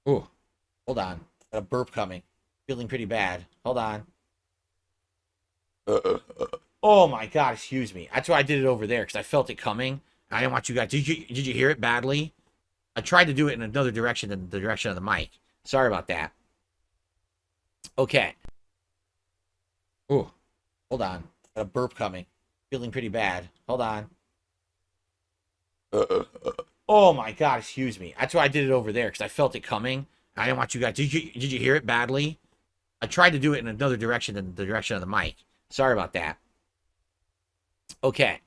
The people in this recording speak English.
Ooh, hold on. Got a burp coming. Feeling pretty bad. Hold on. Oh my God, excuse me. That's why I did it over there because I felt it coming. I didn't want you guys. Did you hear it badly? I tried to do it in another direction than the direction of the mic. Sorry about that. Okay. Ooh, hold on. Got a burp coming. Feeling pretty bad. Hold on. Oh my God, excuse me. That's why I did it over there because I felt it coming. I didn't want you guys. Did you hear it badly? I tried to do it in another direction than the direction of the mic. Sorry about that. Okay.